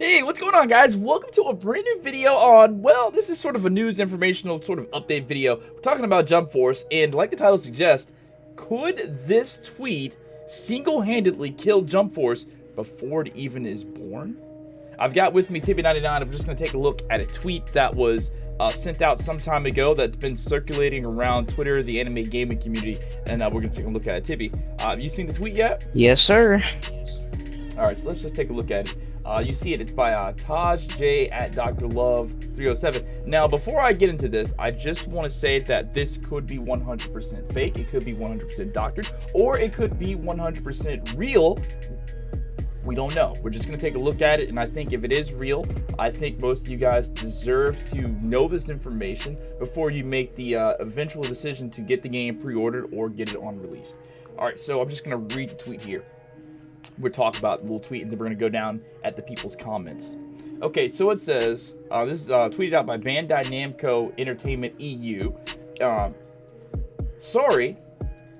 Hey, what's going on, guys? Welcome to a brand new video on, well, this is sort of a news informational sort of update video. We're talking about Jump Force, and like the title suggests, could this tweet single-handedly kill Jump Force before it even is born? I've got with me Tippy99. I'm just going to take a look at a tweet that was sent out some time ago that's been circulating around Twitter, the anime gaming community, and we're going to take a look at it. Tippy, have you seen the tweet yet? Yes, sir. Alright, so let's just take a look at it. You see it, it's by Taj J at Dr. Love 307. Now, before I get into this, I just want to say that this could be 100% fake, it could be 100% doctored, or it could be 100% real. We don't know. We're just going to take a look at it, and I think if it is real, I think most of you guys deserve to know this information before you make the eventual decision to get the game pre-ordered or get it on release. Alright, so I'm just going to read the tweet here. We'll talk about the little tweet, and then we're going to go down at the people's comments. Okay, so it says, this is tweeted out by Bandai Namco Entertainment EU. Sorry,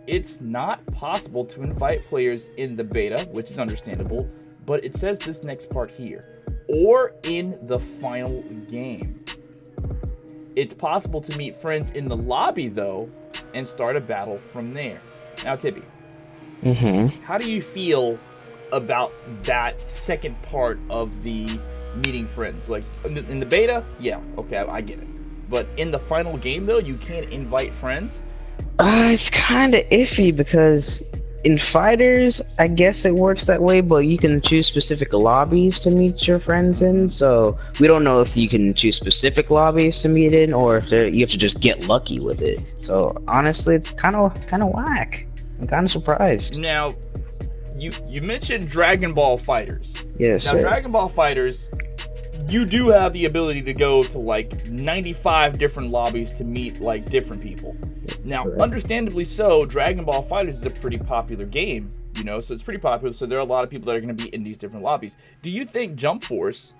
it's not possible to invite players in the beta, which is understandable, but it says this next part here, or in the final game. It's possible to meet friends in the lobby, though, and start a battle from there. Now, Tippy, how do you feel about that second part of the meeting friends? Like, in the beta, yeah, okay, I get it. But in the final game, though, you can't invite friends? It's kind of iffy because in fighters, I guess it works that way, but you can choose specific lobbies to meet your friends in. So we don't know if you can choose specific lobbies to meet in, or if you have to just get lucky with it. So honestly, it's kind of whack. I'm kind of surprised. Now, you mentioned Dragon Ball Fighters. Yes, now, sir. Dragon Ball Fighters, you do have the ability to go to like 95 different lobbies to meet like different people. Now, understandably so, Dragon Ball Fighters is a pretty popular game, you know, so it's pretty popular. So there are a lot of people that are going to be in these different lobbies. Do you think Jump Force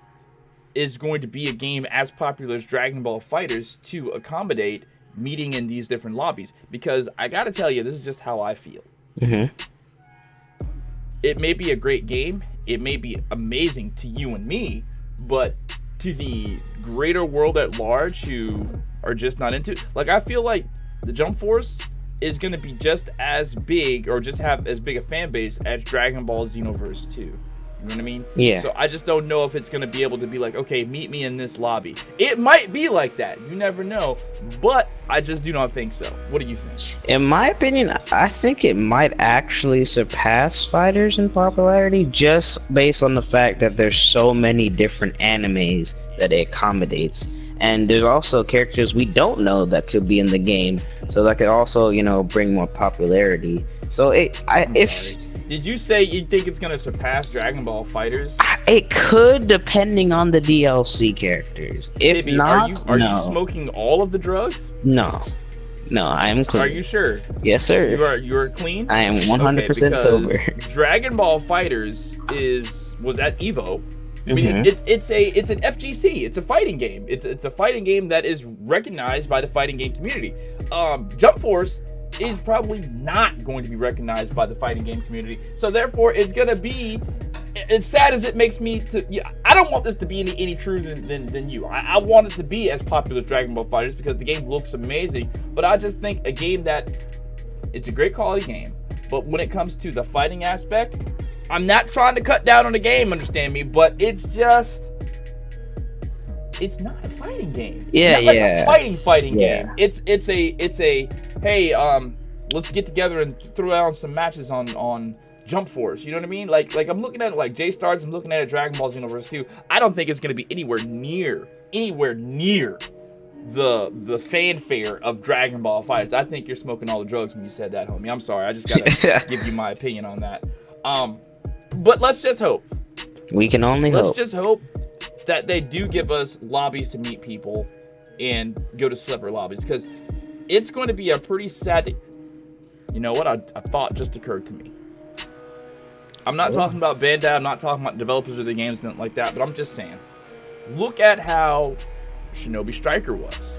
is going to be a game as popular as Dragon Ball Fighters to accommodate meeting in these different lobbies? Because I got to tell you, this is just how I feel. It may be a great game, it may be amazing to you and me, but to the greater world at large who are just not into it, like, I feel like the Jump Force is going to be just as big, or just have as big a fan base as Dragon Ball Xenoverse 2. You know what I mean? Yeah. So I just don't know if it's going to be able to be like, okay, meet me in this lobby. It might be like that. You never know. But I just do not think so. What do you think? In my opinion, I think it might actually surpass fighters in popularity, just based on the fact that there's so many different animes that it accommodates. And there's also characters we don't know that could be in the game, so that could also, you know, bring more popularity. So Did you say you think it's going to surpass Dragon Ball Fighters? It could, depending on the DLC characters. If Maybe. not, are you smoking all of the drugs? No, I am clean. Are you sure? Yes, sir. You're clean? I am 100% sober. Dragon Ball Fighters was at Evo. I mean, it's an FGC. It's a fighting game. It's a fighting game that is recognized by the fighting game community. Jump Force is probably not going to be recognized by the fighting game community. So therefore, it's gonna be, as sad as it makes me I don't want this to be any truer than you. I want it to be as popular as Dragon Ball Fighters because the game looks amazing. But I just think a game it's a great quality game, but when it comes to the fighting aspect, I'm not trying to cut down on the game, understand me, but it's not a fighting game. Yeah, it's not like a fighting game. It's a hey, let's get together and throw out some matches on Jump Force. You know what I mean? Like I'm looking at it like J-Stars, I'm looking at it Dragon Ball Xenoverse 2. I don't think it's gonna be anywhere near the fanfare of Dragon Ball Fighters. I think you're smoking all the drugs when you said that, homie. I'm sorry. I just gotta give you my opinion on that. But let's just hope. We can only hope. Let's just hope that they do give us lobbies to meet people and go to separate lobbies, because it's going to be a pretty sad. You know what? A thought just occurred to me. I'm not talking about Bandai. I'm not talking about developers of the games, nothing like that. But I'm just saying, look at how Shinobi Striker was.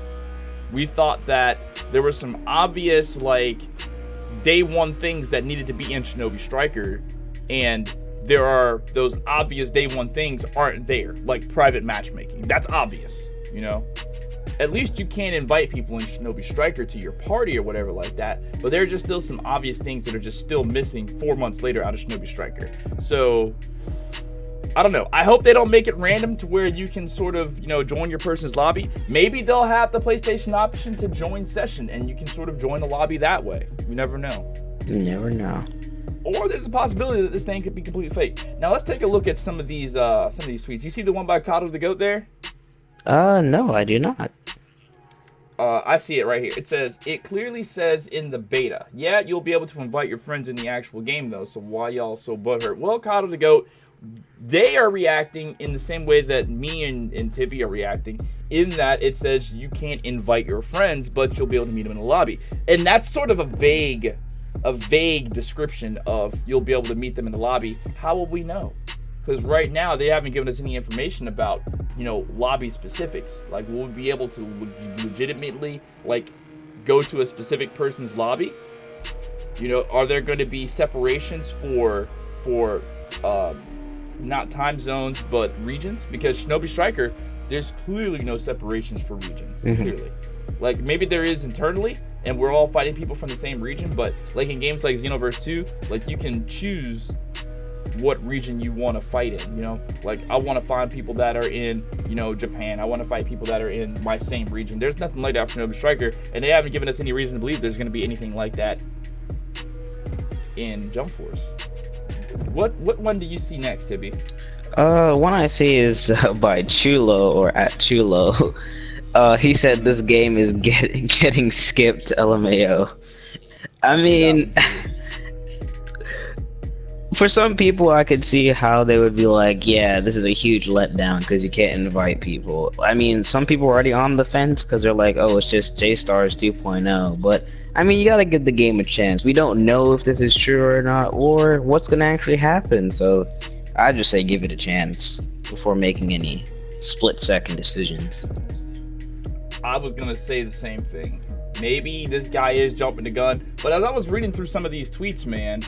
We thought that there were some obvious, like, day one things that needed to be in Shinobi Striker, and there are those obvious day one things aren't there, like private matchmaking. That's obvious, you know. At least you can't invite people in Shinobi Striker to your party or whatever like that. But there are just still some obvious things that are just still missing 4 months later out of Shinobi Striker. So, I don't know. I hope they don't make it random to where you can sort of, you know, join your person's lobby. Maybe they'll have the PlayStation option to join session and you can sort of join the lobby that way. You never know. You never know. Or there's a possibility that this thing could be completely fake. Now let's take a look at some of these tweets. You see the one by Kato the Goat there? No, I do not. I see it right here. It says, it clearly says in the beta. Yeah, you'll be able to invite your friends in the actual game, though, so why y'all so butthurt? Well, Kato the Goat, they are reacting in the same way that me and Tibby are reacting, in that it says you can't invite your friends, but you'll be able to meet them in the lobby. And that's sort of a vague description of you'll be able to meet them in the lobby. How will we know? Because right now, they haven't given us any information about, you know, lobby specifics. Like, will we be able to legitimately, like, go to a specific person's lobby? You know, are there going to be separations for not time zones, but regions? Because Shinobi Striker, there's clearly no separations for regions, clearly. Like, maybe there is internally, and we're all fighting people from the same region, but, like, in games like Xenoverse 2, like, you can choose what region you want to fight in, you know? Like, I want to find people that are in, you know, Japan. I want to fight people that are in my same region. There's nothing like that for Shinobi Striker, and they haven't given us any reason to believe there's going to be anything like that in Jump Force. What one do you see next, Tibby? One I see is by Chulo, or at Chulo. He said this game is getting skipped, LMAO. I mean, for some people, I could see how they would be like, yeah, this is a huge letdown because you can't invite people. I mean, some people are already on the fence because they're like, oh, it's just J-Stars 2.0. But, I mean, you gotta give the game a chance. We don't know if this is true or not, or what's gonna actually happen. So, I just say give it a chance before making any split-second decisions. I was gonna say the same thing. Maybe this guy is jumping the gun, but as I was reading through some of these tweets, man,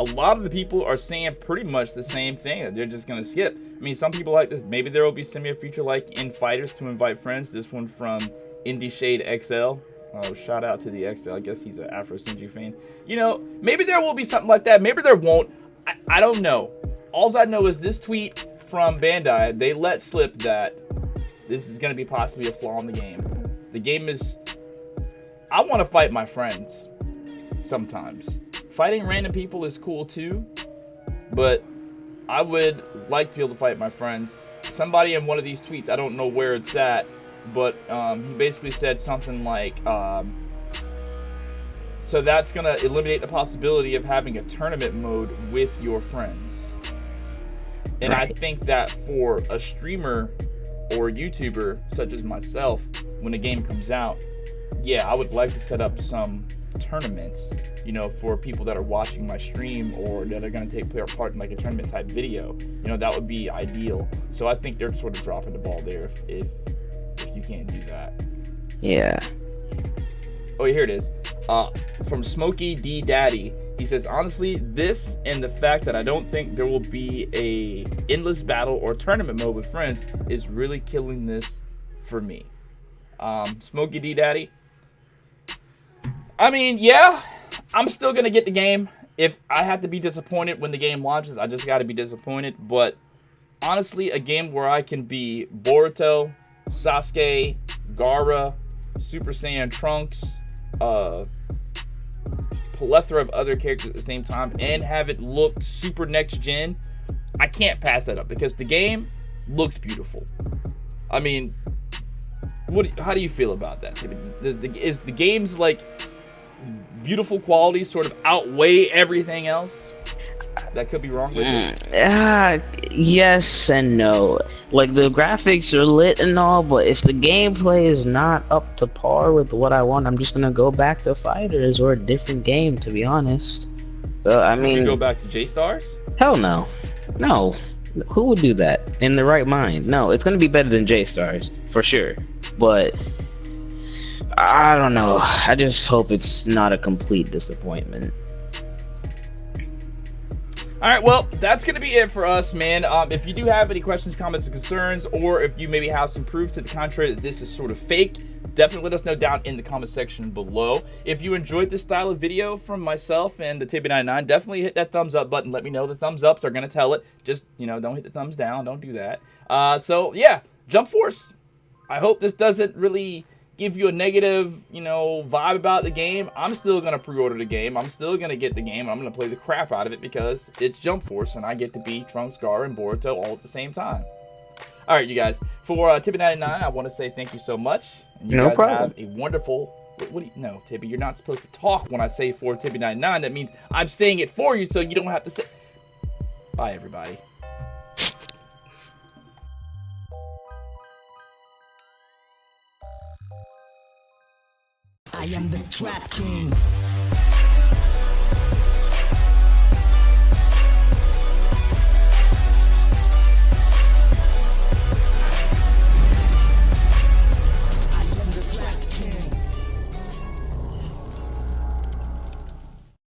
a lot of the people are saying pretty much the same thing, that they're just gonna skip. I mean, some people like this. Maybe there will be similar feature like in Fighters to invite friends. This one from Indie Shade XL. Oh, shout out to the XL. I guess he's an Afro Senju fan. You know, maybe there will be something like that. Maybe there won't. I don't know. All I know is this tweet from Bandai, they let slip that this is gonna be possibly a flaw in the game. The game is, I want to fight my friends sometimes. Fighting random people is cool too, but I would like to be able to fight my friends. Somebody in one of these tweets, I don't know where it's at, but he basically said something like, so that's going to eliminate the possibility of having a tournament mode with your friends. And right. I think that for a streamer or a YouTuber such as myself, when the game comes out, yeah, I would like to set up some tournaments, you know, for people that are watching my stream or that are going to take part in like a tournament type video. You know, that would be ideal. So I think they're sort of dropping the ball there if you can't do that. Yeah. Oh, here it is. From Smokey D Daddy, he says, honestly, this and the fact that I don't think there will be a endless battle or tournament mode with friends is really killing this for me. Smokey D Daddy, I mean, yeah, I'm still going to get the game. If I have to be disappointed when the game launches, I just got to be disappointed. But honestly, a game where I can be Boruto, Sasuke, Gaara, Super Saiyan Trunks, plethora of other characters at the same time, and have it look super next gen, I can't pass that up because the game looks beautiful. I mean, how do you feel about that? Is the game's like beautiful quality sort of outweigh everything else? That could be wrong with it. Yes and no. Like, the graphics are lit and all, but if the gameplay is not up to par with what I want, I'm just gonna go back to Fighters or a different game, to be honest. So, I mean, you go back to J-Stars? Hell no. No. Who would do that in the right mind? No, it's gonna be better than J-Stars, for sure. But I don't know. I just hope it's not a complete disappointment. All right, well, that's going to be it for us, man. If you do have any questions, comments, or concerns, or if you maybe have some proof to the contrary that this is sort of fake, definitely let us know down in the comment section below. If you enjoyed this style of video from myself and the Tibby99, definitely hit that thumbs up button. Let me know the thumbs ups are going to tell it. Just, don't hit the thumbs down. Don't do that. So, yeah, Jump Force. I hope this doesn't really give you a negative, vibe about the game. I'm still going to pre-order the game. I'm still going to get the game. I'm going to play the crap out of it because it's Jump Force and I get to be Trunks, Gar, and Boruto all at the same time. All right, you guys. For Tibby99, I want to say thank you so much. And you guys have a wonderful... No, Tibby, you're not supposed to talk when I say for Tibby99. That means I'm saying it for you so you don't have to say... Bye, everybody. I am the Trap King.